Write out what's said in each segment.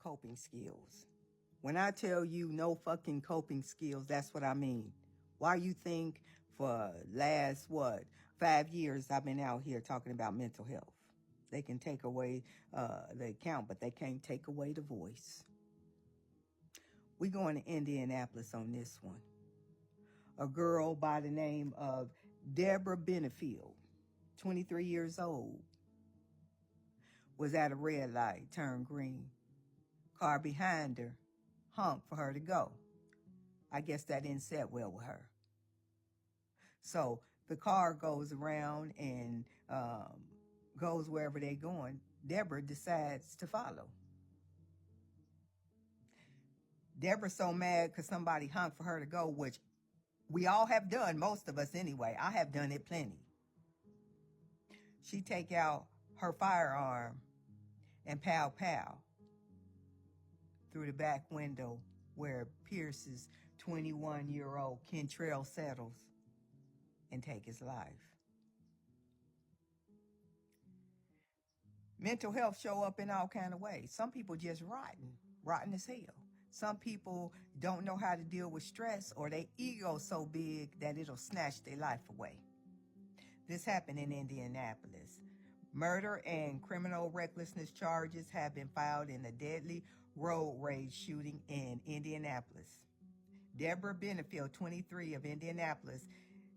coping skills. When I tell you no fucking coping skills, that's what I mean. Why you think for last, 5 years I've been out here talking about mental health? They can take away the account, but they can't take away the voice. We going to Indianapolis on this one. A girl by the name of Deborah Benefield, 23 years old, was at a red light, turned green. Car behind her honked for her to go. I guess that didn't sit well with her. So the car goes around and goes wherever they're going. Deborah decides to follow. Deborah's so mad because somebody honked for her to go, which we all have done, most of us anyway. I have done it plenty. She take out her firearm and pow through the back window where Pierce's 21-year-old Kentrell settles and take his life. Mental health show up in all kind of ways. Some people just rotten as hell. Some people don't know how to deal with stress, or their ego so big that it'll snatch their life away. This happened in Indianapolis. Murder and criminal recklessness charges have been filed in a deadly road rage shooting in Indianapolis. Deborah Benefield, 23, of Indianapolis,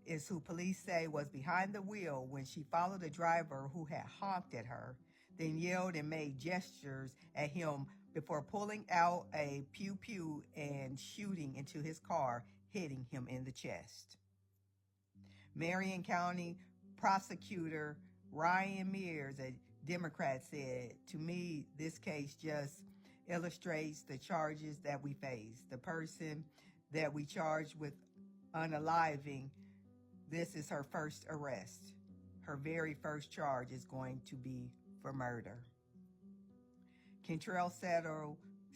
is who police say was behind the wheel when she followed a driver who had honked at her, then yelled and made gestures at him before pulling out a pew-pew and shooting into his car, hitting him in the chest. Marion County Prosecutor Ryan Mears, a Democrat, said, "To me, this case just illustrates the charges that we face. The person that we charged with unaliving, this is her first arrest. Her very first charge is going to be for murder." Kentrell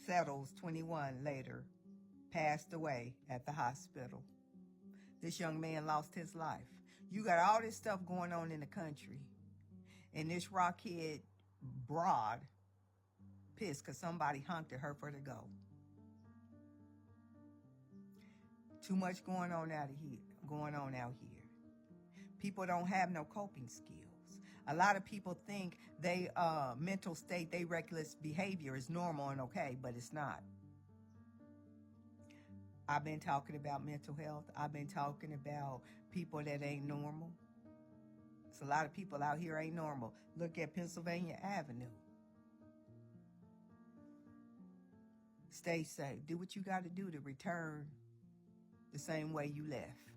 Settles, 21, later passed away at the hospital. This young man lost his life. You got all this stuff going on in the country, and this rockhead broad pissed because somebody honked at her for her to go. Too much going on out here. People don't have no coping skills. A lot of people think they mental state, they reckless behavior is normal and okay, but it's not. I've been talking about mental health. I've been talking about people that ain't normal. There's a lot of people out here ain't normal. Look at Pennsylvania Avenue. Stay safe. Do what you got to do to return the same way you left.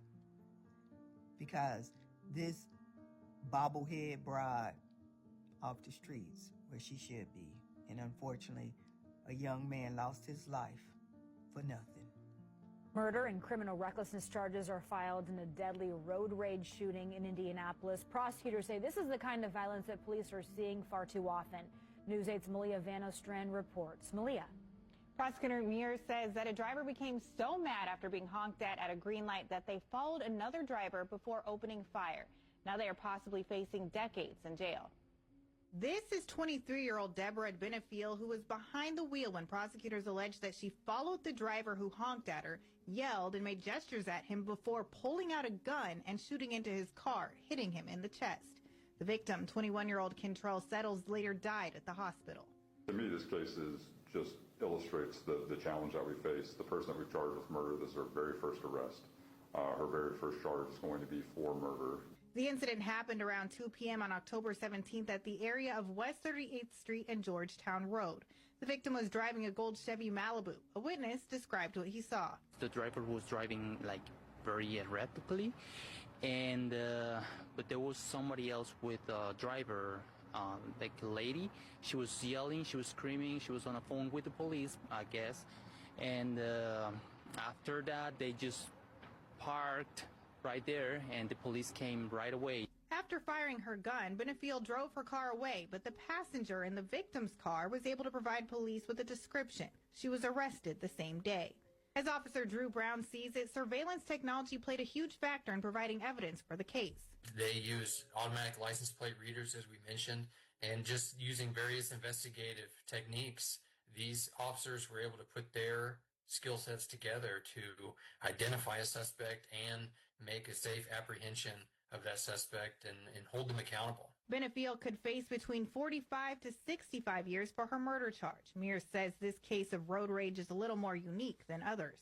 Because this bobblehead broad off the streets where she should be. And unfortunately, a young man lost his life for nothing. Murder and criminal recklessness charges are filed in a deadly road rage shooting in Indianapolis. Prosecutors say this is the kind of violence that police are seeing far too often. News 8's Malia Vanostrand reports. Malia. Prosecutor Mears says that a driver became so mad after being honked at a green light that they followed another driver before opening fire. Now they are possibly facing decades in jail. This is 23-year-old Deborah Benefield, who was behind the wheel when prosecutors alleged that she followed the driver who honked at her, yelled and made gestures at him before pulling out a gun and shooting into his car, hitting him in the chest. The victim, 21-year-old Kentrell Settles, later died at the hospital. To me, this case just illustrates the challenge that we face. The person that we charged with murder, this is her very first arrest. Her very first charge is going to be for murder. The incident happened around 2 p.m. on October 17th at the area of West 38th Street and Georgetown Road. The victim was driving a gold Chevy Malibu. A witness described what he saw. The driver was driving very erratically, and but there was somebody else with a driver, like a lady. She was yelling, she was screaming, she was on a phone with the police, I guess. And after that, they just parked right there, and the police came right away. After firing her gun, Benefield drove her car away, but the passenger in the victim's car was able to provide police with a description. She was arrested the same day. As Officer Drew Brown sees it, surveillance technology played a huge factor in providing evidence for the case. They use automatic license plate readers, as we mentioned, and just using various investigative techniques, these officers were able to put their skill sets together to identify a suspect and make a safe apprehension of that suspect and hold them accountable. Benefiel could face between 45 to 65 years for her murder charge. Mears says this case of road rage is a little more unique than others.